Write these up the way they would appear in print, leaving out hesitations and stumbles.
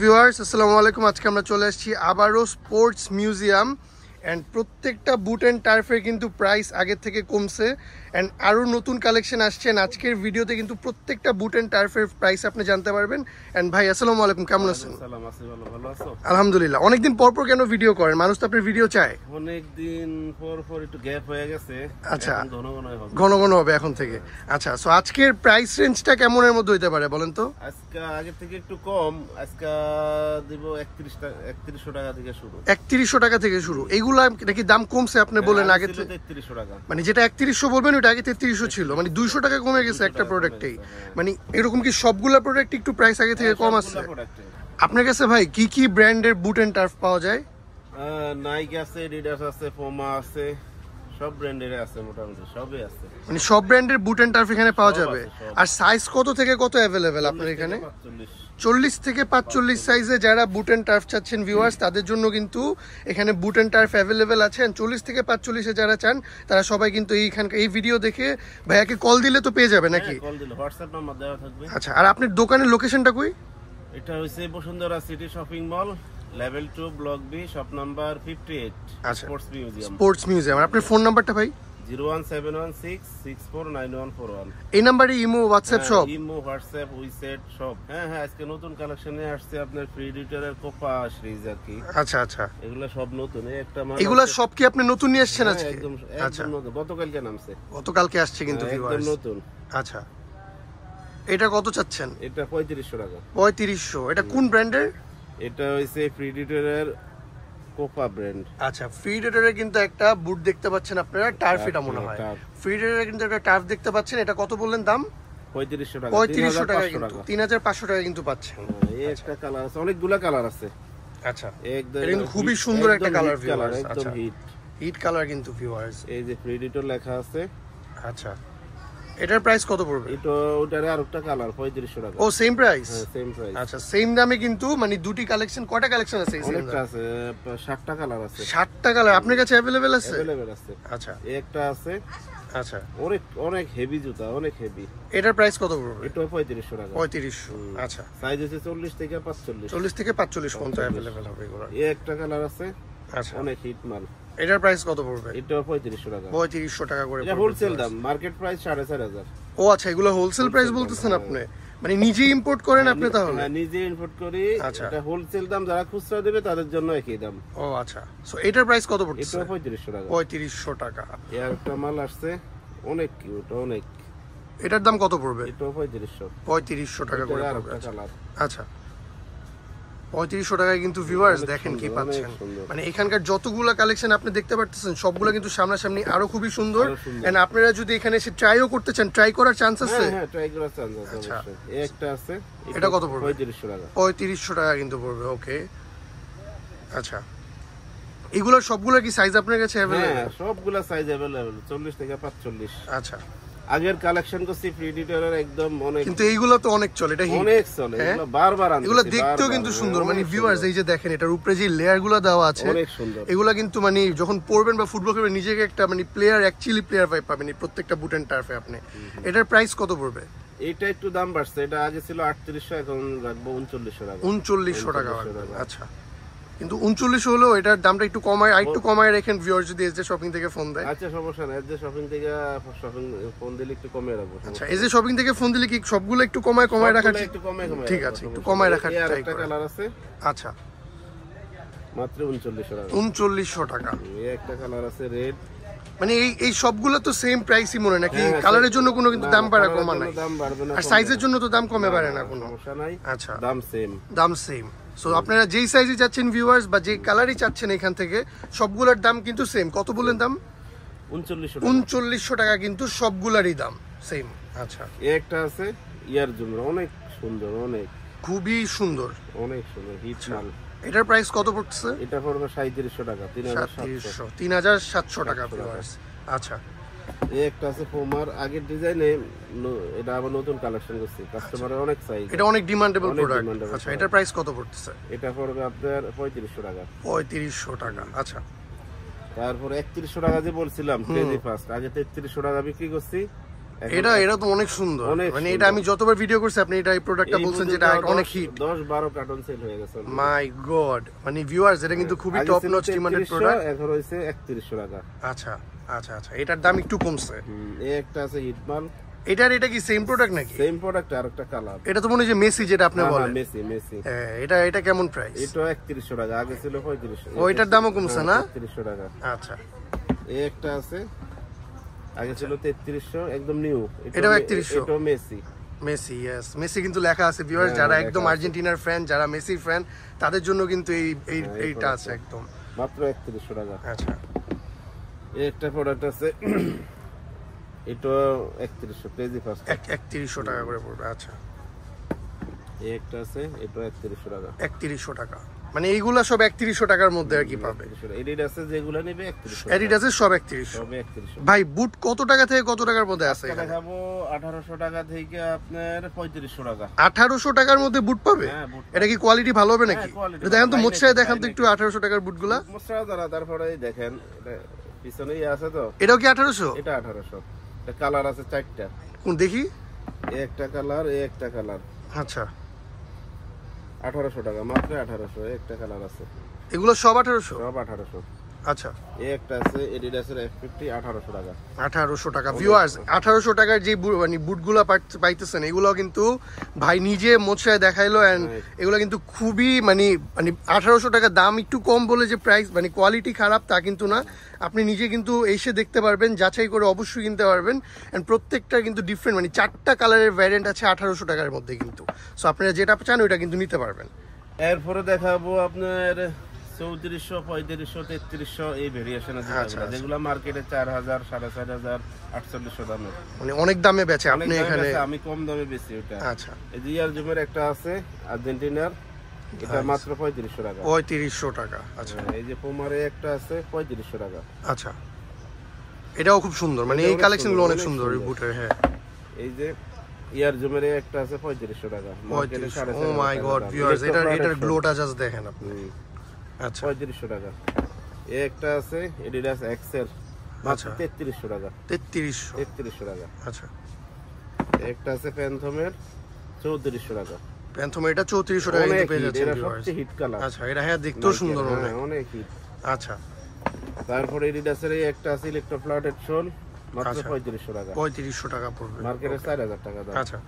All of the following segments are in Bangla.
ভিউয়ার্স আসসালামু আলাইকুম। আজকে আমরা চলে আসছি আবারও স্পোর্টস মিউজিয়াম অ্যান্ড প্রত্যেকটা বুট অ্যান্ড টার্ফের কিন্তু প্রাইস আগের থেকে কমছে অ্যান্ড আরও নতুন কালেকশন আসছেন। আজকের ভিডিওতে কিন্তু প্রত্যেকটা বুট অ্যান্ড টার্ফের প্রাইস আপনি জানতে পারবেন। অ্যান্ড ভাই আসসালামু আলাইকুম, কেমন আছেন? আলহামদুলিল্লাহ। অনেকদিন পর পর কেন ভিডিও করেন? মানুষ তো আপনার ভিডিও চায়। অনেকদিন পর একটু গ্যাপ হয়ে গেছে। আচ্ছা, ঘন ঘন হবে এখন থেকে। আচ্ছা, সো আজকের প্রাইস রেঞ্জটা কেমনের মধ্যে হইতে পারে বলেন তো? আজকে আগের থেকে একটু কম, আজকে দিব 3100 টাকা থেকে শুরু। 3100 টাকা থেকে শুরু। এগুলা নাকি দাম কমছে আপনি বলেন আগে থেকে? 3300 টাকা, মানে যেটা 3100 বলবেন ওটা আগে 3300 ছিল, মানে 200 টাকা কমে গেছে একটা প্রোডাক্টেই। মানে এরকম কি সবগুলা প্রোডাক্ট একটু প্রাইস আগে থেকে কম আছে? আপনার কাছে ভাই কি কি ব্র্যান্ডের বুট এন্ড টার্ফ পাওয়া যায়? নাইকি আছে, অ্যাডিডাস আছে, পুমা আছে, সব ব্র্যান্ডের আছে, মোটামুটি সবই আছে। মানে সব ব্র্যান্ডের বুট এন্ড টার্ফ এখানে পাওয়া যাবে। আর সাইজ কত থেকে কত अवेलेबल আপনার এখানে? 40 থেকে 45 সাইজে যারা বুট এন্ড টার্ফ চাচ্ছেন ভিউয়ার্স, তাদের জন্য কিন্তু এখানে বুট এন্ড টার্ফ अवेलेबल আছে। 40 থেকে 45 এ যারা চান তারা সবাই কিন্তু এই ভিডিও দেখে ভাইয়াকে কল দিলে তো পেয়ে যাবে নাকি? কল দিলে হোয়াটসঅ্যাপ নাম্বার দেওয়া থাকবে। আচ্ছা, আর আপনার দোকানের লোকেশনটা কই? এটা হইছে Bashundhara city shopping mall, level 2, block B, shop number 58, sports museum. Sports museum. আর আপনার ফোন নাম্বারটা ভাই? 01716649141। এই নাম্বারে ইমো, হোয়াটসঅ্যাপ সব? ইমো, হোয়াটসঅ্যাপ, উইসেট সব। হ্যাঁ, আজকে নতুন কালেকশনে আসছে আপনার ফ্রি ডিটেলের কোপা সিরিজ আর কি। আচ্ছা আচ্ছা, এগুলা সব নতুন। একটা মাল, এগুলা সব কি আপনি নতুন নিয়ে আসছেন আজকে? একদম নতুন, গতকালকে নামছে। গতকালকে আসছে কিন্তু একদম নতুন। আচ্ছা, এটা কত চাচ্ছেন? এটা 3500 টাকা। 3500। এটা কোন ব্র্যান্ডের? এটা হইছে ফ্রি ডিটেলের কোপা ব্র্যান্ড। আচ্ছা, ফ্রি ডিটেলের কিন্তু একটা বুট দেখতে পাচ্ছেন আপনারা, টার্ফ এটা মনে হয়। ফ্রি ডিটেলের কিন্তু একটা টার্ফ দেখতে পাচ্ছেন। এটা কত বললেন দাম? 3500 টাকা। 3500 টাকা কিন্তু 3500 টাকা কিন্তু পাচ্ছেন। এই একটা কালার আছে, অনেকগুলা কালার আছে। আচ্ছা, একদম এটা কিন্তু খুবই সুন্দর একটা কালার ভিউয়ার্স। একদম আচ্ছা, হিট কালার কিন্তু ভিউয়ার্স। এই যে ফ্রি ডিটেল লেখা আছে। আচ্ছা, এটার প্রাইস কত পড়বে? এটা ওটারে আরেকটা কালার 3500 টাকা। ও সেম প্রাইস? হ্যাঁ, সেম প্রাইস। আচ্ছা, সেম দামে কিন্তু মানে দুটি কালেকশন, কয়টা কালেকশন আছে? অনেকটা আছে, 60টা কালার আছে। 60টা কালার আপনার কাছে अवेलेबल আছে? अवेलेबल আছে। আচ্ছা, একটা আছে। আচ্ছা, অনেক হেভি জুতা, অনেক হেভি। এটার প্রাইস কত পড়বে? এটা 3500 টাকা। 3500। আচ্ছা, সাইজ আছে 40 থেকে 45। 40 থেকে 45 পর্যন্ত अवेलेबल হবে এগুলো। এই একটা কালার আছে। আচ্ছা, অনেক হিট মাল। এটার প্রাইস কত পড়বে? এটা 3500 টাকা। 3500 টাকা করে এটা হোলসেল দাম, মার্কেট প্রাইস 4500। ও আচ্ছা, এগুলো হোলসেল প্রাইস বলতেছেন আপনি? মানে নিজে ইম্পোর্ট করেন আপনি তাহলে? হ্যাঁ, নিজে ইম্পোর্ট করি। আচ্ছা, এটা হোলসেল দাম, যারা খুচরা দেবে তাদের জন্য একই দাম। ও আচ্ছা, সো এটার প্রাইস কত পড়তেছে? এটা 3500 টাকা। 3500 টাকা। এর একটা মাল আসছে, অনেক কিউট, অনেক। এটার দাম কত পড়বে? এটা 3500। 3500 টাকা করে আর পড়বে। একটা কালার। আচ্ছা, 3500 টাকায় কিন্তু ভিউয়ার্স দেখেন কি পাচ্ছেন। মানে এখানকার যতগুলা কালেকশন আপনি দেখতে পারতেছেন সবগুলা কিন্তু সামনাসামনি আরো খুবই সুন্দর। এন্ড আপনারা যদি এখানে এসে ট্রাইও করতে চান, ট্রাই করার চান্স আছে? হ্যাঁ, ট্রাই করার চান্স আছে অবশ্যই। এই একটা আছে। এটা কত পড়বে? 3500 টাকা। 3500 টাকা কিন্তু পড়বে। ওকে, আচ্ছা, এগুলোর সবগুলা কি সাইজ আপনার কাছে अवेलेबल? হ্যাঁ, সবগুলা সাইজ अवेलेबल, 40 থেকে 45। আচ্ছা, আগের কালেকশন করছি ফ্রি ডিটেইলের, একদম অনেক। কিন্তু এইগুলো তো অনেক চলে, এটা অনেক চলে। এগুলো বারবার আনছি। এগুলো দেখতেও কিন্তু সুন্দর। মানে ভিউয়ার্স এই যে দেখেন, এটার উপরে যে লেয়ারগুলো দেওয়া আছে অনেক সুন্দর। এগুলো কিন্তু মানে যখন পরবেন বা ফুটবল খেলবেন নিজেকে একটা মানে প্লেয়ার, অ্যাকচুয়ালি প্লেয়ার ভাইব পাবেন এই প্রত্যেকটা বুট এন্ড টার্ফে আপনি। এটার প্রাইস কত পড়বে? এটা একটু দাম বাড়ছে, এটা আগে ছিল 3800, এখন রাখবো 3900 টাকা। 3900 টাকা রাখবেন। আচ্ছা, কিন্তু 3900 হলেও এটার দামটা একটু কমায়, আরেকটু কমায় রাখেন ভিউয়ার্স যদি এসে শপিং থেকে ফোন দেয়। আচ্ছা, সমস্যা নাই, এসে শপিং থেকে ফোন দিলে একটু কমিয়ে রাখবো। আচ্ছা, এসে শপিং থেকে ফোন দিলে কি সবগুলো একটু কমায় রাখার? একটু কমায় ঠিক আছে, একটু কমায় রাখার ট্রাই একটা করুন। কালার আছে। আচ্ছা, মাত্র 3900 টাকা। 3900 টাকা। এই একটা কালার আছে রেড। মানে এই সবগুলো তো সেম প্রাইসই মনে নাকি? কালারের জন্য কোনো কিন্তু দাম বাড়া কমা নাই? দাম বাড়বে না। আর সাইজের জন্য তো দাম কমে বাড়ে না কোনো? সমস্যা নাই। আচ্ছা, দাম সেম। দাম সেম। সো আপনারা যেই সাইজে চাচ্ছেন ভিউয়ার্স বা যেই কালারই চাচ্ছেন এখান থেকে সবগুলোর দাম কিন্তু সেম। কত বললেন দাম? 3900 টাকা। 3900 টাকা কিন্তু সবগুলারই দাম সেম। আচ্ছা, এই একটা আছে ইয়ার জন্য, অনেক সুন্দর, অনেক খুবই সুন্দর, অনেক সুন্দর হিট মাল। এটার প্রাইস কত পড়ছে? এটা পড়বে 3700 টাকা। 3700 টাকা ভিউয়ার্স। আচ্ছা, এই একটা আছে পুমার আগের ডিজাইনে, এটা আবার নতুন কালেকশন করছি, কাস্টমারের অনেক চাই। এটা অনেক ডিমান্ডেবল প্রোডাক্ট। আচ্ছা, এটার প্রাইস কত পড়ছে? এটা পড়বে আপনার 3500 টাকা। 3500 টাকা। আচ্ছা, তারপর 3100 টাকা যে বলছিলাম ক্রেজি ফার্স্ট, আগে 3300 টাকা বিক্রি করছি, এটা তো অনেক সুন্দর, মানে এটা আমি যতবার ভিডিও করছি আপনি এটা এই প্রোডাক্টটা বলছেন যেটা অনেক হিট, 10-12 কার্টন সেল হয়ে গেছে। মাই গড, মানে ভিউয়ার্স এটা কিন্তু খুবই টপ নচ ডিমান্ডেড প্রোডাক্ট। এখন হইছে 3100 টাকা। আচ্ছা আচ্ছা আচ্ছা, এটার দাম একটু কমছে। এই একটা আছে হিটমাল, এটা কি সেম প্রোডাক্ট নাকি? সেম প্রোডাক্ট আর একটা কালার। এটা তো মনে হয় যে মেসি যেটা আপনি বলেন। মেসি। হ্যাঁ, এটা কেমন প্রাইস? এটা 3100 টাকা, আগে ছিল 3500। ওইটার দামও কমছে না? 3100 টাকা। আচ্ছা, এই একটা আছে, আগে ছিল 3300, একদম নিউ। এটাও 3100। এটা মেসি, ইয়েস, মেসি কিন্তু লেখা আছে ভিউয়ার্স, যারা একদম আর্জেন্টিনার ফ্যান, যারা মেসি ফ্যান, তাদের জন্য কিন্তু এইটা আছে একদম মাত্র 3100 টাকা। আচ্ছা, এই একটা প্রোডাক্ট আছে, এটা 3100, ক্রেজি ফাস্ট, 3100 টাকা করে পড়বে। আচ্ছা, এই একটা আছে, এটা 3100 টাকা। 3100 টাকা, মানে এইগুলা সব 3100 টাকার মধ্যে আর কি পাবে। এডিডাস যেগুলো নেবে 3100, এডিডাসের সব 3100। সব 3100। ভাই বুট কত টাকা থেকে কত টাকার মধ্যে আছে? দেখাবো 1800 টাকা থেকে আপনার 3500 টাকা। 1800 টাকার মধ্যে বুট পাবে? এটা কি কোয়ালিটি ভালো হবে নাকি? দেখেন তো মোচ্ছায় দেখান তো একটু 1800 টাকার বুটগুলা। মোচ্ছা যারা, তারপরে দেখেন এটা পিছনেই আছে তো। এটাও কি 1800? এটা 1800। এটা কালার আছে 4টা। কোন দেখি? এই একটা কালার, এই একটা কালার। আচ্ছা, 1800 টাকা, মাত্র 1800। এই একটা কালার আছে। এগুলো সব 1800? সব 1800। আচ্ছা, এই একটা আছে এডিডাসের F50, 1800 টাকা। 1800 টাকা। ভিউয়ার্স, 1800 টাকার যে মানে বুটগুলো পাইতেছেন, এগুলো কিন্তু ভাই নিজে মোছায় দেখাইলো, এন্ড এগুলো কিন্তু খুবই মানে 1800 টাকা দাম একটু কম বলে যে প্রাইস মানে কোয়ালিটি খারাপ তা কিন্তু না। আপনি নিজে কিন্তু এসে দেখতে পারবেন, যাচাই করে অবশ্যই কিনতে পারবেন। এন্ড প্রত্যেকটা কিন্তু ডিফারেন্ট, মানে 4টা কালারের ভ্যারিয়েন্ট আছে 1800 টাকার মধ্যে কিন্তু। সো আপনারা যেটা চান ওইটা কিন্তু নিতে পারবেন। এরপরে দেখাবো আপনার 3400, 3500, 3300 এই ভেরিয়েশন আছে, যেগুলো মার্কেটে 4000, 4500, 4800 দামে, মানে অনেক দামে বেচে। আপনি এখানে আমি কম দামে বেচি ওটা। আচ্ছা, এই যে ইয়ারজুমের একটা আছে আর্জেন্টিনার, এটা মাত্র 3500 টাকা। 3500 টাকা। আচ্ছা, এই যে পুমারে একটা আছে 3500 টাকা। আচ্ছা, এটাও খুব সুন্দর, মানে এই কালেকশনগুলো অনেক সুন্দর এই বুটের। হ্যাঁ, এই যে ইয়ারজুমের একটা আছে 3500 টাকা, মার্কেটে 3500। ও মাই গড ভিউয়ার্স, এটার গ্লোটা জাস্ট দেখেন আপনি। আচ্ছা, 3500 টাকা। এই একটা আছে এডিডাস এক্সেল, মাত্র 3300 টাকা। 3300 টাকা। আচ্ছা, একটা আছে প্যান্থমের 3400 টাকা। প্যান্থমের এটা 3400 টাকা কিন্তু পেয়ে যাচ্ছেন এটা ভিউয়ার্স। সবচেয়ে হিট কালার। আচ্ছা, এটা হ্যাঁ দেখতেও সুন্দর অনেক হিট। আচ্ছা, তারপরে এডিডাসের এই একটা আছে ইলেকট্রো ফ্ল্যাটেড শোল, মাত্র 3500 টাকা। 3500 টাকা পড়বে, মার্কেটে 4000 টাকা দাম। আচ্ছা,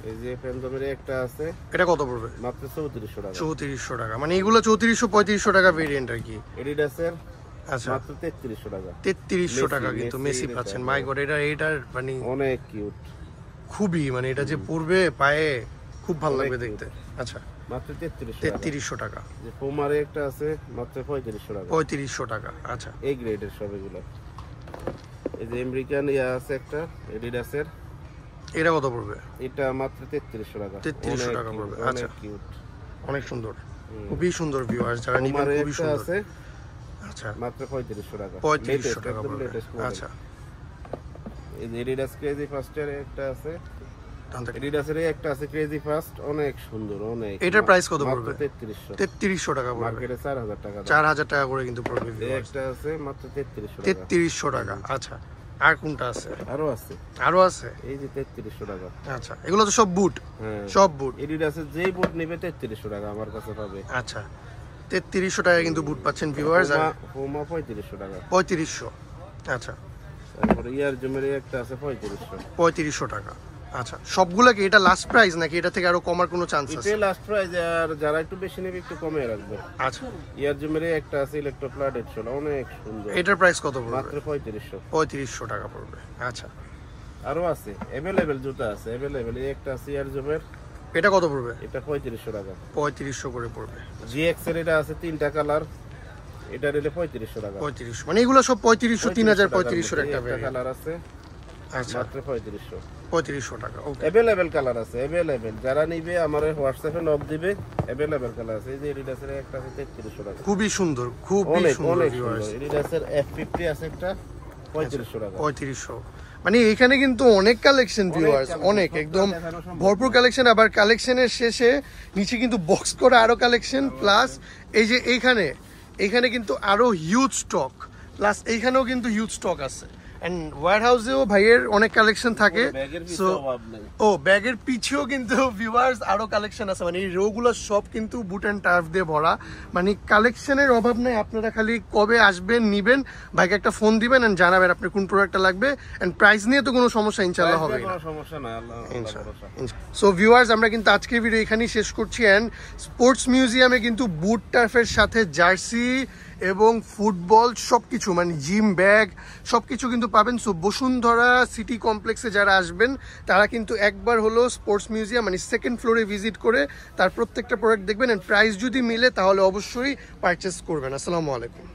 এই যে প্যান্থমের একটা আছে, এটা কত পড়বে? মাত্র 3400 টাকা। 3400 টাকা, মানে এগুলো 3400-3500 টাকা ভেরিয়েন্ট আর কি। এডিডাসের আচ্ছা, মাত্র 3300 টাকা। 3300 টাকা কিন্তু মেসি পাচ্ছেন। মাই গড, এটার মানে অনেক কিউট, খুবই, মানে এটা যে পরবে পায়ে খুব ভালো লাগবে দেখতে। আচ্ছা, মাত্র 3300 টাকা। যে পুমারে একটা আছে, মাত্র 3500 টাকা। 3500 টাকা। আচ্ছা, এই গ্রেডের সব এগুলো। এই যে আমেরিকান ইয়া আছে একটা এডিডাসের, এটা কত পড়বে? এটা মাত্র 3300 টাকা। 3300 টাকা পড়বে। আচ্ছা, কিউট, অনেক সুন্দর, খুবই সুন্দর ভিউয়ার্স, যারা নিবেন খুবই সুন্দর আছে। আচ্ছা, মাত্র 3500 টাকা। 3500 টাকা পড়বে। আচ্ছা, এই যে এডিডাস ক্রেজি ফাস্টের একটা আছে, এডিডাসের একটা আছে ক্রেজি ফাস্ট, অনেক সুন্দর, অনেক। এটার প্রাইস কত পড়বে? 3300। 3300 টাকা পড়বে, মার্কেটে 4000 টাকা। 4000 টাকা করে কিন্তু পড়বে ভিউয়ার্স। একটা আছে মাত্র 3300 টাকা। 3300 টাকা। আচ্ছা, আর কোনটা আছে? আরো আছে, এই যে 3300 টাকা। আচ্ছা, এগুলো তো সব বুট? হ্যাঁ, সব বুট। এডিডাসের যেই বুট নেবে 3300 টাকা আমার কাছে পাবে। আচ্ছা, 3300 টাকা কিন্তু বুট পাচ্ছেন ভিউয়ার্স। আর পুমা 3500 টাকা। 3500। আচ্ছা, তারপরে ইয়ারজুমের একটা আছে 3500। 3500 টাকা। আচ্ছা, সবগুলা কি এটা লাস্ট প্রাইস নাকি এটা থেকে আরো কমার কোনো চান্স আছে? এটা লাস্ট প্রাইস, আর যারা একটু বেশি নেবে একটু কমে রাখবে। আচ্ছা, ইয়ারজুমের একটা আছে ইলেকট্রো ফ্ল্যাটেড শোল, অনেক সুন্দর। এটার প্রাইস কত পড়বে? মাত্র 3500। 3500 টাকা পড়বে। আচ্ছা, আরো আছে अवेलेबल জুতা আছে अवेलेबल। এই একটা আছে ইয়ারজুমের, এটা কত পড়বে? এটা 3500 টাকা। 3500 করে পড়বে। জিএক্স এর এটা আছে 3টা কালার, এটা রেলে 3500 টাকা। 3500, মানে এগুলো সব 3500, 3000, 3500 একটা কালার আছে। আচ্ছা, মাত্র 3500। 3500 টাকা। ওকে, अवेलेबल কালার আছে अवेलेबल, যারা নিবে আমারে হোয়াটসঅ্যাপে নক দিবে। अवेलेबल কালার আছে। এই যে এডিডাসের একটা আছে 3300 টাকা। খুবই সুন্দর, খুবই সুন্দর ভিউয়ার্স। এডিডাসের F50 আছে একটা 3500 টাকা। 3500, মানে এখানে কিন্তু অনেক কালেকশন ভিউয়ার্স, অনেক একদম ভরপুর কালেকশন। আবার কালেকশনের শেষে নিচে কিন্তু বক্স করা আরো কালেকশন, প্লাস এই যে এখানে কিন্তু আরো হিউজ স্টক, প্লাস এইখানেও কিন্তু হিউজ স্টক আছে। এন্ড ওয়্যার হাউসেও ভাইয়ের অনেক কালেকশন থাকে। ব্যাগের সো পিছে অভাব নাই। ও ব্যাগের পিছেও কিন্তু ভিউয়ার্স আরো কালেকশন আছে, মানে এই রোগুলো সব কিন্তু বুট অ্যান্ড টার্ফ দিয়ে ভরা, মানে কালেকশনের অভাব নাই। আপনারা খালি কবে আসবেন নিবেন, ভাইকে একটা ফোন দিবেন এন্ড জানাবেন আপনার কোন প্রোডাক্টটা লাগবে, এন্ড প্রাইস নিয়ে তো কোনো সমস্যা ইনশাআল্লাহ হবে না। কোনো সমস্যা নাই, আল্লাহ ভরসা। সো ভিউয়ার্স আমরা কিন্তু আজকের ভিডিও এখানেই শেষ করছি। এন্ড স্পোর্টস মিউজিয়ামে কিন্তু বুট টার্ফের সাথে জার্সি এবং ফুটবল সবকিছু, মানে জিম ব্যাগ সবকিছু কিন্তু পাবেন। সো বসুন্ধরা সিটি কমপ্লেক্সে যারা আসবেন তারা কিন্তু একবার হলো স্পোর্টস মিউজিয়াম মানে সেকেন্ড ফ্লোরে ভিজিট করে তার প্রত্যেকটা প্রোডাক্ট দেখবেন, এন্ড প্রাইস যদি মিলে তাহলে অবশ্যই পারচেস করবেন। আসসালামু আলাইকুম।